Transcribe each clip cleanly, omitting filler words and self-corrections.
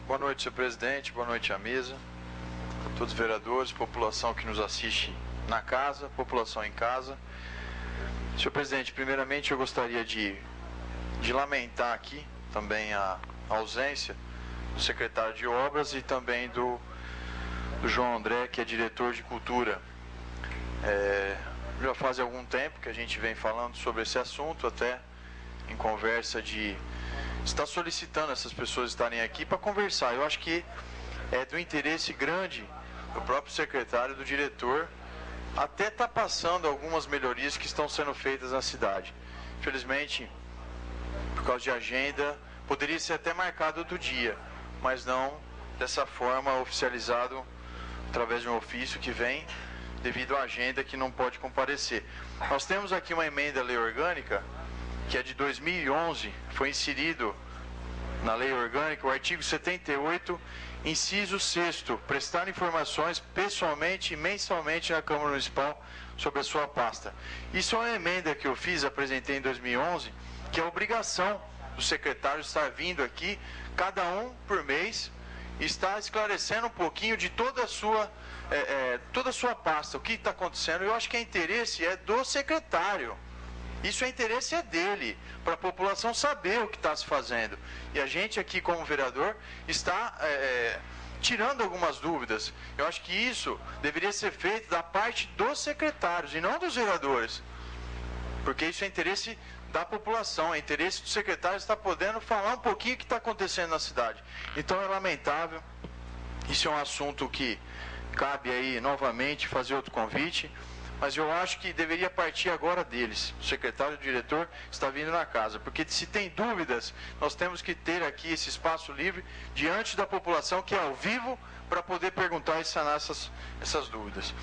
Boa noite, senhor presidente, boa noite à mesa, todos os vereadores, população que nos assiste na casa, população em casa. Senhor presidente, primeiramente eu gostaria de lamentar aqui também a ausência do secretário de Obras e também do João André, que é diretor de Cultura. Já faz algum tempo que a gente vem falando sobre esse assunto, até em conversa de estar solicitando essas pessoas estarem aqui para conversar. Eu acho que é do interesse grande do próprio secretário, do diretor, até estar passando algumas melhorias que estão sendo feitas na cidade. Infelizmente, por causa de agenda, poderia ser até marcado outro dia, mas não dessa forma, oficializado através de um ofício que vem devido à agenda que não pode comparecer. Nós temos aqui uma emenda à lei orgânica que é de 2011, foi inserido na lei orgânica o artigo 78, inciso 6º, prestar informações pessoalmente e mensalmente na Câmara Municipal sobre a sua pasta. Isso é uma emenda que eu fiz, apresentei em 2011, que é a obrigação do secretário estar vindo aqui, cada um por mês, e estar esclarecendo um pouquinho de toda a sua pasta, o que está acontecendo. Eu acho que o interesse é do secretário. Isso é interesse dele, para a população saber o que está se fazendo. E a gente aqui, como vereador, está tirando algumas dúvidas. Eu acho que isso deveria ser feito da parte dos secretários e não dos vereadores. Porque isso é interesse da população, é interesse do secretário estar podendo falar um pouquinho o que está acontecendo na cidade. Então é lamentável, isso é um assunto que cabe aí novamente fazer outro convite. Mas eu acho que deveria partir agora deles. O secretário e o diretor está vindo na casa. Porque se tem dúvidas, nós temos que ter aqui esse espaço livre diante da população, que é ao vivo, para poder perguntar e sanar essas dúvidas.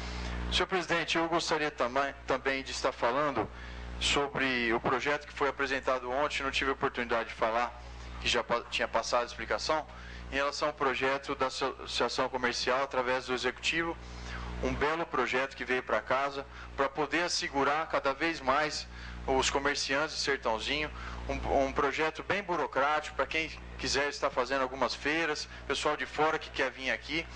Senhor presidente, eu gostaria também de estar falando sobre o projeto que foi apresentado ontem, não tive a oportunidade de falar, que já tinha passado a explicação, em relação ao projeto da Associação Comercial através do Executivo. Um belo projeto que veio para casa para poder assegurar cada vez mais os comerciantes de Sertãozinho, um projeto bem burocrático para quem quiser estar fazendo algumas feiras, pessoal de fora que quer vir aqui.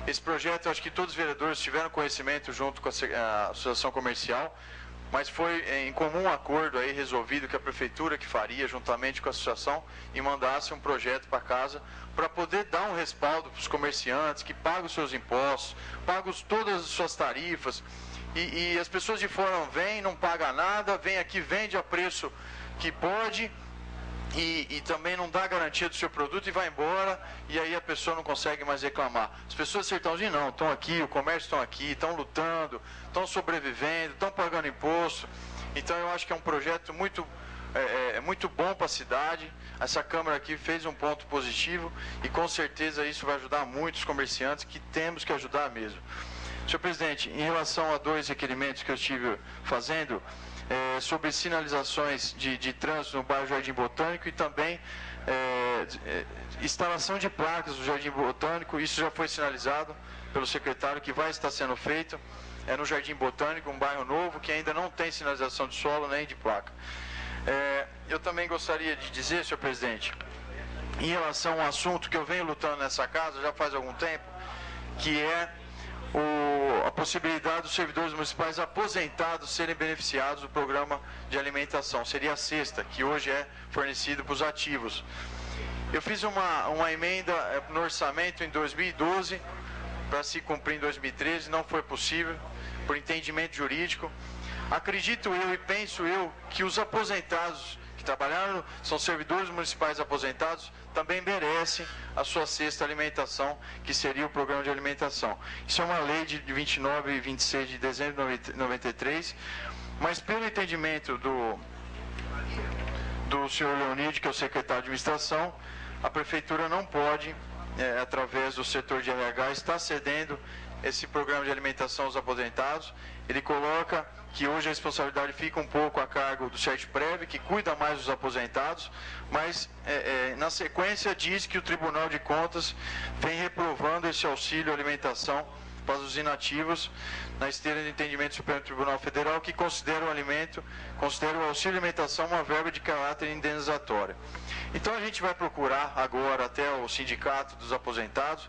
Esse projeto, eu acho que todos os vereadores tiveram conhecimento junto com a Associação Comercial, mas foi em comum acordo aí resolvido que a Prefeitura que faria, juntamente com a Associação, e mandasse um projeto para casa para poder dar um respaldo para os comerciantes que pagam os seus impostos, pagam todas as suas tarifas, e as pessoas de fora vêm, não pagam nada, vêm aqui, vende a preço que pode, e também não dá garantia do seu produto e vai embora, e aí a pessoa não consegue mais reclamar. As pessoas de Sertãozinho não, estão aqui, o comércio estão aqui, estão lutando, estão sobrevivendo, estão pagando imposto. Então eu acho que é um projeto muito bom para a cidade. Essa Câmara aqui fez um ponto positivo e com certeza isso vai ajudar muito os comerciantes, que temos que ajudar mesmo. Senhor presidente, em relação a 2 requerimentos que eu estive fazendo, sobre sinalizações de trânsito no bairro Jardim Botânico e também instalação de placas no Jardim Botânico, isso já foi sinalizado pelo secretário que vai estar sendo feito, no Jardim Botânico, um bairro novo que ainda não tem sinalização de solo nem de placa. Eu também gostaria de dizer, senhor presidente, em relação a um assunto que eu venho lutando nessa casa já faz algum tempo, que é a possibilidade dos servidores municipais aposentados serem beneficiados do programa de alimentação. Seria a cesta, que hoje é fornecido para os ativos. Eu fiz uma emenda no orçamento em 2012, para se cumprir em 2013, não foi possível, por entendimento jurídico. Acredito eu e penso eu que os aposentados que trabalharam, são servidores municipais aposentados, também merecem a sua cesta alimentação, que seria o programa de alimentação. Isso é uma lei de 29 e 26 de dezembro de 93, mas pelo entendimento do senhor Leonide, que é o secretário de administração, a prefeitura não pode, através do setor de RH, estar cedendo esse programa de alimentação aos aposentados. Ele coloca que hoje a responsabilidade fica um pouco a cargo do CERT-PREV, que cuida mais dos aposentados, mas na sequência diz que o Tribunal de Contas vem reprovando esse auxílio alimentação para os inativos na esteira de entendimento do Supremo Tribunal Federal que considera o auxílio alimentação uma verba de caráter indenizatório. Então a gente vai procurar agora até o sindicato dos aposentados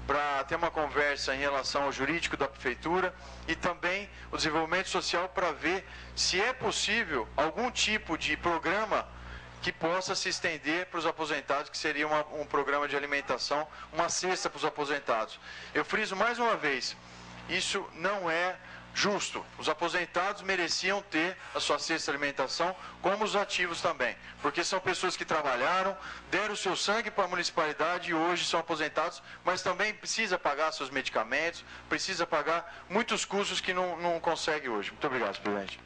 para ter uma conversa em relação ao jurídico da prefeitura e também o desenvolvimento social para ver se é possível algum tipo de programa que possa se estender para os aposentados, que seria um programa de alimentação, uma cesta para os aposentados. Eu friso mais uma vez, isso não é justo. Os aposentados mereciam ter a sua cesta de alimentação, como os ativos também, porque são pessoas que trabalharam, deram o seu sangue para a municipalidade e hoje são aposentados, mas também precisa pagar seus medicamentos, precisa pagar muitos custos que não consegue hoje. Muito obrigado, presidente.